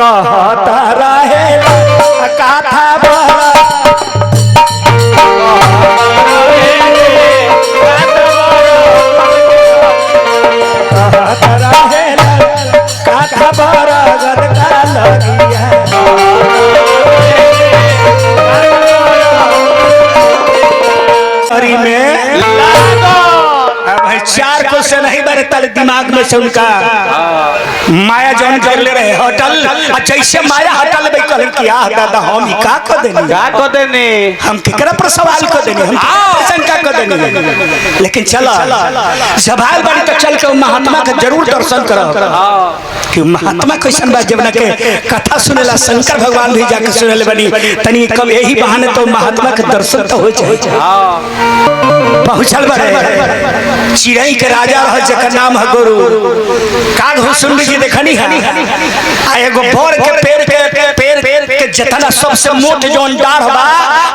कहता रहे कथा चार क्वेश्चन नहीं बने तल दिमाग में से उनका माया जौन जोड़ ले रहे होटल जैसे माया होटल में कहल किया दादा हम का कर देने हम केकरा पर सवाल कर देने हम शंका कर देने लेकिन चला सवाल बड़ी तो चल के महात्मा का जरूर दर्शन करो कि महात्मा कैसन बा जब के कथा सुनेला शंकर भगवान भी जाके सुनेले बनी तनी कब यही बहाने तो महात्मा के दर्शन तो हो जाए पहुंचल बड़े चिड़ई के राजा रह जकर नाम है गुरु काग हुसुन जी देखनी है आ एगो बोर के पेड़ के जतना सबसे मोट जोन डाढ़ बा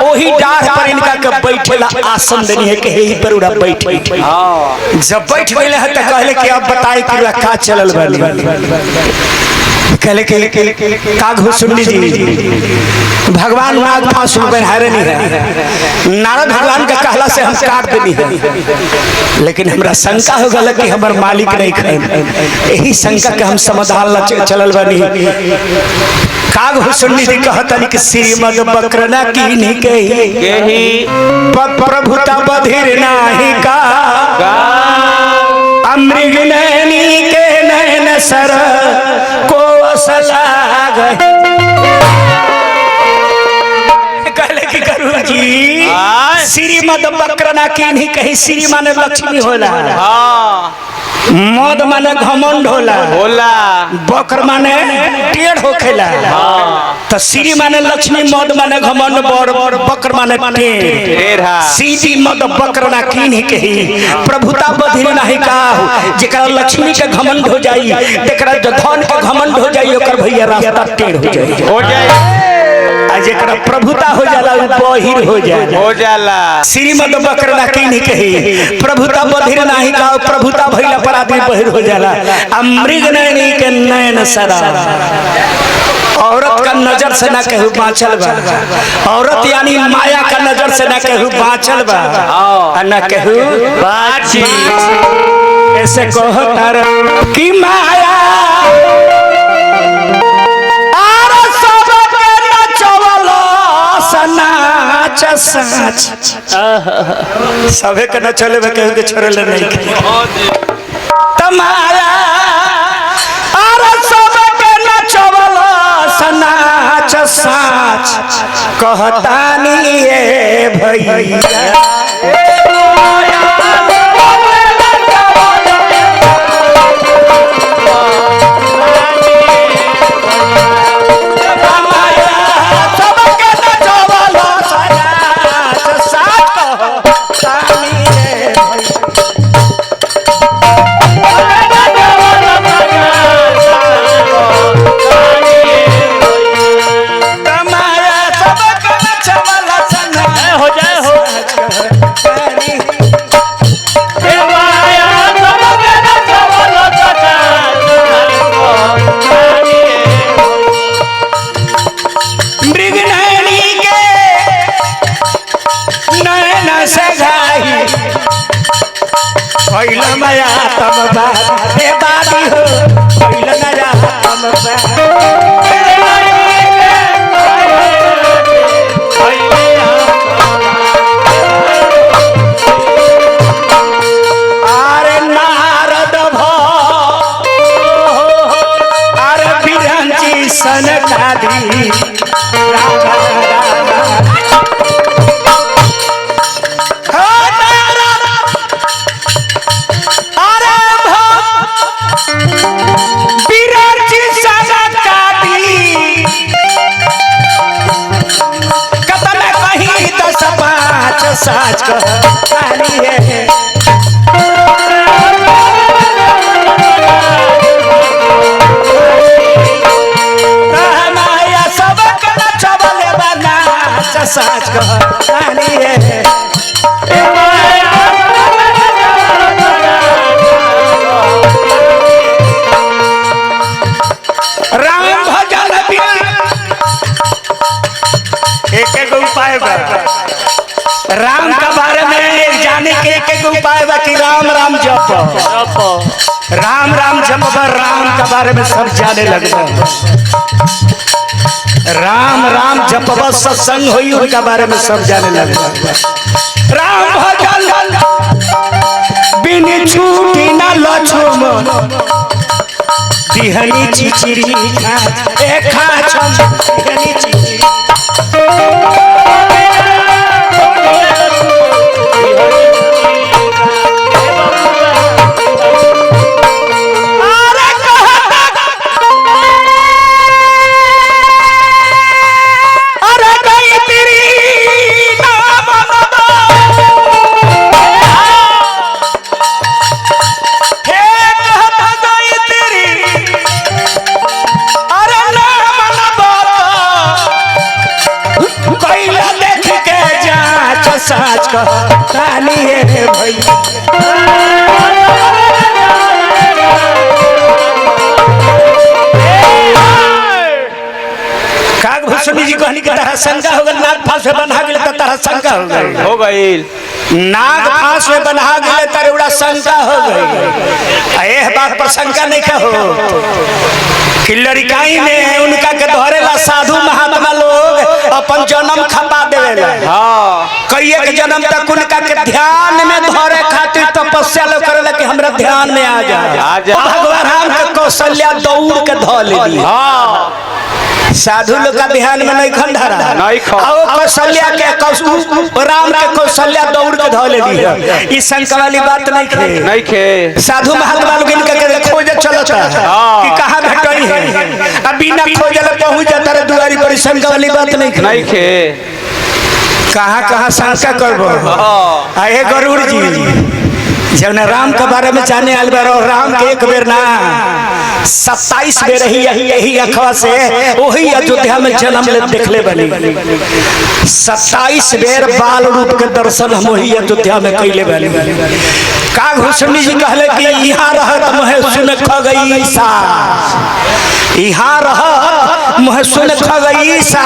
ओही डाढ़ पर इनका के बैठेला आसन देनी है के यही पर उड़ा बैठे जब बैठ गइले है त कहले कि अब बताई कि का चलल बानी कहले के काग हुसुन जी भगवान नाग फांस में बैठारे नहीं है नारद भगवान का कहला से हम काट देनी है लेकिन हमरा शंका हो गल कि हमर मालिक नहीं खाए यही शंका के हम समाधान चलल बनी काग हुसुन जी कहतनी कि श्रीमद बक्रना कीनी कही प्रभुता बधिर नाही का अमृग नैनी के नैन सर को सला गए श्रीमद बक्रना कीनी कही श्री माने लक्ष्मी होला मद माने घमंड होला बकर माने टेढ़ होखेला तो श्री माने लक्ष्मी मद माने घमंड बकर माने टेढ़ सीधी मद बक्रना कीनी कही प्रभुता बधिर नाही काहू जेकरा लक्ष्मी के घमंड हो जाई जेकरा धन के घमंड हो जाई ओकर भैया रास्ता टेढ़ हो जाए जेकरा प्रभुता हो जाला बहिर हो जाला श्रीमद बक्रना कीनी कही प्रभुता बधिर नाही का प्रभुता भइला पर आदमी बहिर हो जाला अमृग नैनी के नैन सरा औरत का नजर से ना कहू बाँचल बा औरत यानी माया का नजर से ना कहू बाँचल बा ना कहू बाची ऐसे कहतर कि माया सबे के न चले केहू के छोड़ले नहीं तमाया अरे सबे के न चवल सनाच साच कहतानी ए भैया माया तम बारे बादी हो नया तम अरे नारद अरे बिरंची सन दादी साच कहानी है माया सब कला चबले बना साच कहानी है राम भजन एक एक उपाय बा राम के बारे में जाने के एक उपाय बा कि राम राम जप राम राम जप राम के बारे में सब जाने लगता राम राम जप सत्संग हुई उनका बारे में सब जाने लगता राम भजन बिन छूटी न लछुम बिहनी चिचिरी खा छम बिहनी चिचिरी साच तानी है भाई काग भूषणी जी कहनी के तरह शंका हो गई नाग फांस में बंधा गेल त तरह शंका हो गई नाग फांस में बंधा गेल त एड़ा शंका हो गई एह बात पर शंका नहीं का हो कि लड़काई में उनका के धरेला साधु महात्मा लोग अपन जन्म खपा देवेला हां कई एक जन्म तक उनका के ध्यान में धरे खातिर तपस्या लो करेला कि हमरा ध्यान में आ जा भगवान राम के कौशल्या दौड़ के ध लेली हां साधु लोग का ध्यान में नहीं खंडरा नहीं खा कौशल्या के राम के कौशल्या दौड़ के ध लेली ई शंका वाली बात नहीं खे साधु महात्मा लोग इनका के खोजे चलता कि कहां भेटई है अब बिना खोजले पहुंच जाता रे दुआरी पर शंका वाली बात नहीं खे कहां शंका करबो आए गरुड़ जी जब राम के बारे में जाने आल बार और राम के एक बेर ना 27 बेर यही अखवा से वही अयोध्या में जन्म ले देखले बनी 27 बेर बाल रूप के दर्शन हम वही अयोध्या में कैले बनी काग भूषणी जी कहले कि यहाँ रहत महसुन खगईसा यहाँ रहत महसुन खगईसा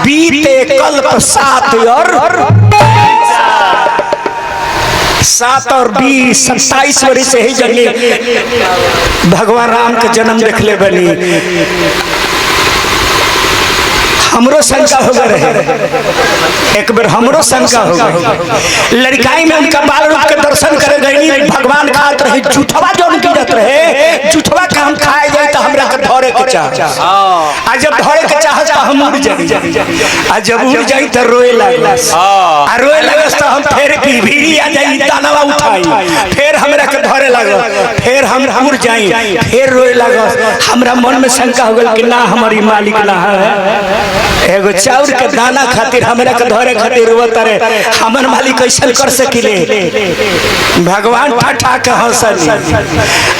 बीते कल्प 7 और 7 और 20 27 वर्ष से ही जगह भगवान राम के जन्म देखले बनी हमरो शंका हो गए एक बार हमरो शंका हो गई लड़काई में उनका बाल रूप के दर्शन करे गई भगवान खात रहे झूठवा जो उनकी जात रहे झूठवा के हम खाए जाए तो हमरा के धरे के चाह आ जब धरे के चाह तो हम उड़ जाई आ जब उड़ जाई तो रोए लागस आ रोए लागस तो हम फिर भीड़ी आ जाई दानवा उठाई फिर हमरा के धरे लागस फिर हम उड़ जाई फिर रोए लागस हमरा मन में शंका हो गई कि ना हमारी मालिक ना है एगो चाउर के दाना खातिर हमरा के धरे खातिर रोवत रे हमर मालिक कैसे कर सकिले भगवान ठाठा के हंसनी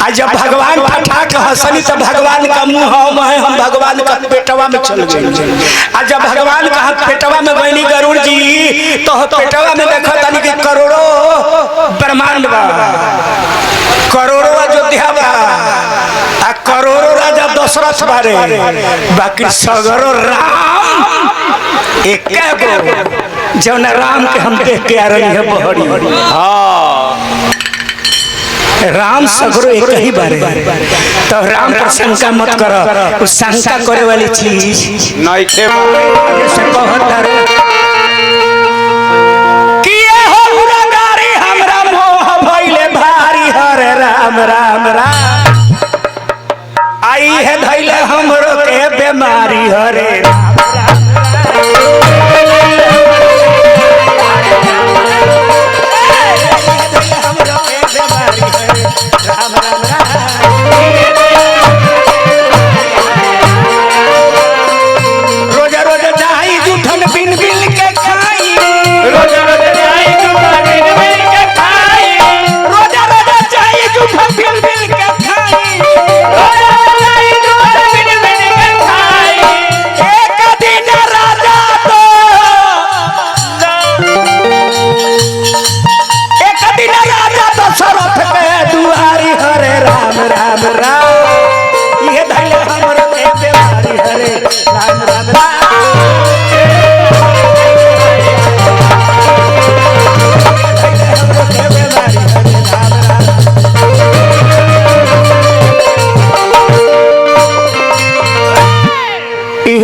आ जब भगवान ठाठा के हंसनी तो भगवान का मुंह हम भगवान का पेटवा में चल गई आ जब भगवान का पेटवा में गईनी गरुड़ जी तो पेटवा में देखतानी कि करोड़ों ब्रह्मांड बा करोड़ों अयोध्या बा आ करोड़ों राजा दशरथ बारे बाकी सगरो राम एक गो जौन राम के हम देख के आ रही है बहरी हाँ राम सगरो एक ही बारे तो राम पर शंका मत करो उस शंका करे वाली चीज नहीं थे जैसे कहता रे कि ये हो उड़ागारी हमरा मोह भइले भारी हरे राम राम राम आई है धैले हमरो के बीमारी हरे रोजा रोजा जाई जूठन बिन बिन के खाई रोजा रोजा जाई जूठन बिन बिन के खाई रोजा रोजा जाई जूठन बिन बिन के खाई रोजा रोजा जाई जूठन बिन बिन के खाई एक दिन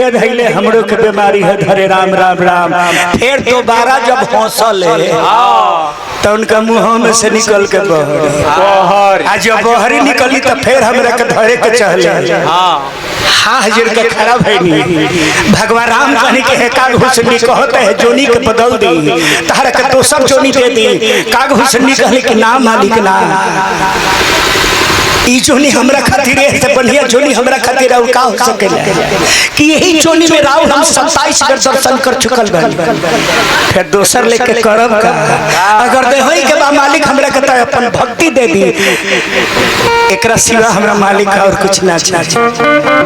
उहे धैले हमरो के बीमारी है धरे राम राम राम। फिर दोबारा जब हौसल तो उनका मुंह में से निकल के बहर आज जब बहरी निकली तो फिर हमरा के धरे के चहले हाँ हजर के खराब है नहीं। भगवान राम कहने के है काग हुसैनी कहते है जोनी के बदल दी तारा के तो सब जोनी दे दी। काग हुसैनी कहले कि ना मालिक ना ई जोनी हमरा खातिर है से बढ़िया जोनी हमरा खातिर और का हो सकेला कि यही जोनी में राव हम 27 बार दर्शन कर चुकल बन। फिर दोसर लेके करब का अगर दे होई के बा मालिक हमरा के त अपन भक्ति दे दी एकरा सिवा हमरा मालिक और कुछ ना चाहिए।